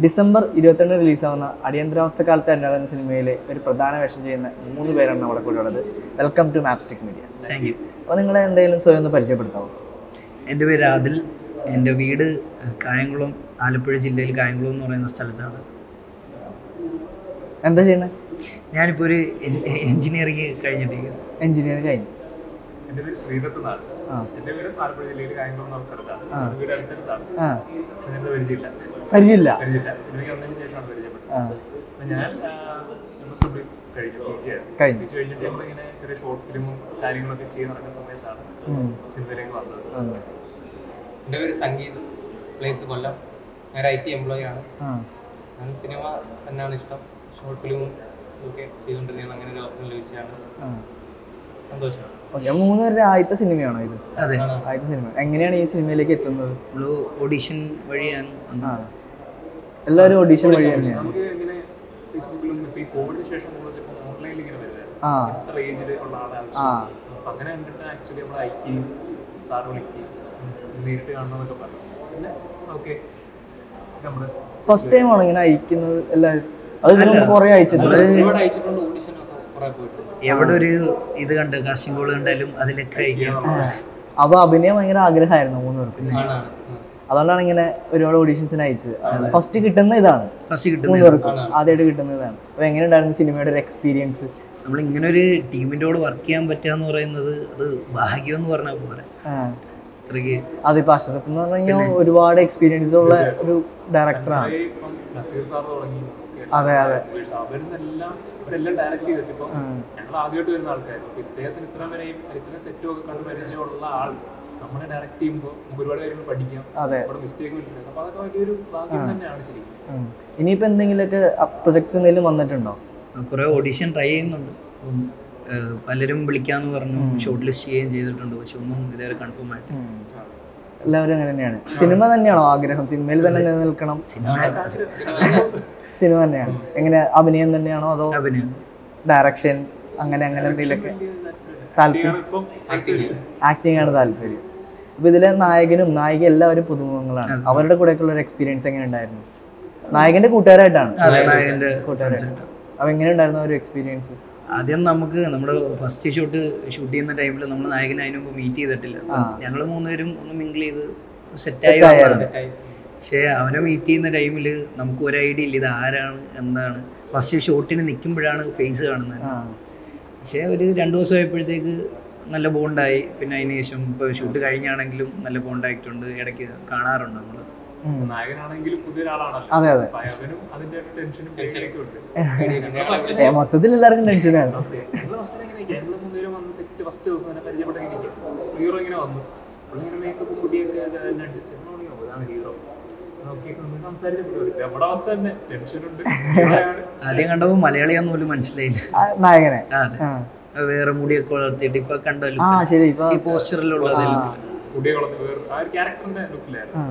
December 22 റിലീസാവുന്ന അടിയന്തരാവസ്ഥ കാലത്ത് അന്നവൻ സിനിമയിലെ ഒരു പ്രധാന വേഷം ചെയ്യുന്ന 3 പേരാണ് നമ്മുടെ കൂടെ ഉള്ളത്. Welcome to Mapstic media. Thank you. അപ്പോൾ നിങ്ങളെ എന്തെങ്കിലും സ്വയം ഒന്ന് പരിചയപ്പെടുത്താമോ? എൻ്റെ പേര് ആദിൽ. എൻ്റെ വീട് കായംകുളം, ആലപ്പുഴ ജില്ലയിൽ കായംകുളം എന്ന് പറയുന്ന സ്ഥലത്താണ്. എന്താ ചെയ്യുന്നത്? ഞാനിപ്പോൾ ഒരു എൻജിനീയറിംഗ് കഴിഞ്ഞിട്ടിരിക്കുന്നു. എൻജിനീയറിംഗ് കഴിഞ്ഞു. എൻ്റെ പേര് ശ്രീദത്ത് നാട്. എൻ്റെ വീട് ആലപ്പുഴ ജില്ലയിൽ കായംകുളം എന്ന സ്ഥലത്താണ്. വീട് അടുത്തടുത്താണ്. പരിചയമില്ല. സിനിമയ്ക്ക് വന്നതിന് ശേഷമാണ് പരിചയപ്പെട്ടത്. അപ്പം ഞാൻ കഴിഞ്ഞിട്ട് നമ്മളിങ്ങനെ ചെറിയ ഷോർട്ട് ഫിലിമും കാര്യങ്ങളൊക്കെ ചെയ്ത് നടക്കുന്ന സമയത്താണ് സിനിമയിലേക്ക് വന്നത്. എൻ്റെ പേര് സംഗീത്, പ്ലേസ് കൊല്ലം. ഞാൻ IT എംപ്ലോയി ആണ്. ഞാൻ സിനിമ തന്നെയാണ് ഇഷ്ടം. ഷോർട്ട് ഫിലിമും ഒക്കെ ചെയ്തുകൊണ്ടിരിക്കുകയാണ്. അങ്ങനെ ഒരു അവസരം ലഭിച്ചാണ് സന്തോഷം. ഓക്കെ, 3 പേരുടെ ആദ്യത്തെ സിനിമയാണോ ഇത്? അതെ, ആദ്യത്തെ സിനിമ. എങ്ങനെയാണ് ഈ സിനിമയിലേക്ക് എത്തുന്നത്? നമ്മൾ ഓഡിഷൻ വഴിയാണ്. എല്ലാവരും ഓഡിഷൻ വഴി തന്നെയാണ്. നമുക്ക് ഇങ്ങനെ ഫേസ്ബുക്കിലും ഇപ്പോൾ ഈ കോവിഡിന് ശേഷം കൂടുതൽ ഓൺലൈനിൽ ഇങ്ങനെ വരുന്നത് എത്ര ഏജിൽ ഉള്ള ആളാണ്. അങ്ങനെ കണ്ടിട്ട് ആക്ച്വലി നമ്മൾ അയക്കുകയും സാർ വിളിക്കുകയും നേരിട്ട് കാണണമെന്നൊക്കെ പറഞ്ഞു. പിന്നെ ഓക്കെ, നമ്മൾ ഫസ്റ്റ് ടൈം ആണോ ഇങ്ങനെ അയക്കുന്നത് എല്ലാവരും? അത് കുറെ അയച്ചിട്ടുണ്ട്. ഒരുപാട് അയച്ചിട്ടുണ്ട്. ഓഡിഷനൊക്കെ കുറേ പോയിട്ടുണ്ട്. എവിടെ ഒരു ഇത് കണ്ട് കാസ്റ്റിംഗ് കോൾ കണ്ടാലും അതിലൊക്കെ അയക്കാം. അപ്പൊ അഭിനയം ഭയങ്കര ആഗ്രഹമായിരുന്നു 3 പേർക്കും. അതുകൊണ്ടാണ് ഇങ്ങനെ ഒരുപാട് ഓഡീഷൻസിന് അയച്ചത്. ഫസ്റ്റ് കിട്ടുന്ന ഇതാണ്, ഫസ്റ്റ് 3 പേർക്കും ആദ്യമായിട്ട് കിട്ടുന്ന ഇതാണ്. അപ്പൊ എങ്ങനെ ഉണ്ടായിരുന്നു സിനിമയുടെ ഒരു എക്സ്പീരിയൻസ്? നമ്മൾ ഇങ്ങനെ ഒരു ടീമിൻ്റെ കൂടെ വർക്ക് ചെയ്യാൻ പറ്റുക എന്ന് പറയുന്നത് അത് ഭാഗ്യം എന്ന് പറഞ്ഞാൽ പോരെ. അത്രയ്ക്ക് അതിപ്പോ അഷ്റഫ് എന്ന് പറഞ്ഞു കഴിഞ്ഞാൽ ഒരുപാട് എക്സ്പീരിയൻസ് ഉള്ള ഒരു ഡയറക്ടറാണ്. നസീർ സാർ തുടങ്ങി. അതെ അതെ, അവരെല്ലാം ഡയറക്റ്റ് ചെയ്തിട്ട് ഇപ്പം ഞങ്ങൾ ആദ്യമായിട്ട് വരുന്ന ആൾക്കാരും ഇദ്ദേഹത്തിന് ഇത്ര വരെയും ഇത്രയും സെറ്റും ഒക്കെ കണ്ട് പരിചയമുള്ള ആൾ നമ്മളെ ഡയറക്ട് ചെയ്യുമ്പോൾ നമുക്ക് ഒരുപാട് കാര്യങ്ങൾ പഠിക്കാം. അവിടെ മിസ്റ്റേക്ക് മനസ്സിലാക്കാം. അപ്പൊ അതൊക്കെ വലിയൊരു ഭാഗ്യം തന്നെയാണ് ശരിക്കും. ഇനിയിപ്പോ എന്തെങ്കിലുമൊക്കെ പ്രൊജക്ട്സ് എന്തെങ്കിലും വന്നിട്ടുണ്ടോ? കുറേ ഓഡിഷൻ ട്രൈ ചെയ്യുന്നുണ്ട്. പലരും വിളിക്കാന്ന് പറഞ്ഞു, ഷോർട്ട് ലിസ്റ്റ് ചെയ്യുകയും ചെയ്തിട്ടുണ്ട്. പക്ഷെ ഒന്നും ഇതേവരെ കൺഫേം ആയിട്ട്. എല്ലാവരും അങ്ങനെ തന്നെയാണ്. സിനിമ തന്നെയാണോ ആഗ്രഹം? സിനിമയിൽ തന്നെ നിലനിൽക്കണം? സിനിമ തന്നെയാണ്. എങ്ങനെ അഭിനയം തന്നെയാണോ അതോ ഡയറക്ഷൻ അങ്ങനെ എന്തെങ്കിലുമൊക്കെ താല്പര്യം? ആക്ടിങ് ആണ് താല്പര്യം. അപ്പൊ ഇതിലെ നായകനും നായിക എല്ലാവരും പുതുമുഖങ്ങളാണ്. അവരുടെ കൂടെയൊക്കെയുള്ള ഒരു എക്സ്പീരിയൻസ് എങ്ങനെ ഉണ്ടായിരുന്നു? നായകന്റെ കൂട്ടുകാരായിട്ടാണ്. കൂട്ടുകാരായിട്ടാണ്. അപ്പൊ എങ്ങനെ ഉണ്ടായിരുന്നു ഒരു എക്സ്പീരിയൻസ്? ആദ്യം നമുക്ക് നമ്മുടെ ഫസ്റ്റ് ഷൂട്ട് ചെയ്യുന്ന ടൈമിൽ നമ്മൾ നായകനെ അതിന് മുമ്പ് മീറ്റ് ചെയ്തിട്ടില്ല. ഞങ്ങൾ 3 പേരും ഒന്ന് മിങ്കിൾ ചെയ്ത് സെറ്റായി. പക്ഷേ അവനെ മീറ്റ് ചെയ്യുന്ന ടൈമിൽ നമുക്ക് ഒരു ഐഡിയ ഇല്ല ഇത് ആരാണ് എന്താണ്. ഫസ്റ്റ് ഷോട്ടിന് നിൽക്കുമ്പോഴാണ് ഫേസ് കാണുന്നത്. പക്ഷേ ഒരു 2 ദിവസം ആയപ്പോഴത്തേക്ക് നല്ല ബോണ്ടായി. പിന്നെ അതിന് ശേഷം ഇപ്പോൾ ഷൂട്ട് കഴിഞ്ഞാണെങ്കിലും നല്ല കോണ്ടാക്റ്റ് ഉണ്ട്, ഇടയ്ക്ക് കാണാറുണ്ട് നമ്മൾ. നായകനാണെങ്കിലും പുതിയൊരാളാണല്ലോ. അതെ അതെ, മൊത്തത്തിൽ എല്ലാവർക്കും ടെൻഷനാണ്. ഫസ്റ്റ് ദിവസം തന്നെ പരിചയപ്പെട്ടെങ്കിൽ ഹീറോ ഇങ്ങനെ വന്നു. ഇങ്ങനെ മേക്കപ്പ് മുടിയൊക്കെ അതാണ് ഹീറോ. നമ്മുടെ അവസ്ഥ തന്നെ ടെൻഷനുണ്ട്. ആദ്യം കണ്ടപ്പോൾ മലയാളിയാന്ന് പോലും മനസ്സിലായില്ല നായകനെ. വേറെ മുടിയൊക്കെ വളർത്തിയിട്ട് ഇപ്പൊ കണ്ടല്ലോ മുടിയൊക്കെ വളർത്തി വേറെ ആ ഒരു ക്യാരക്ടറിന്റെ ലുക്കിലായിരുന്നു.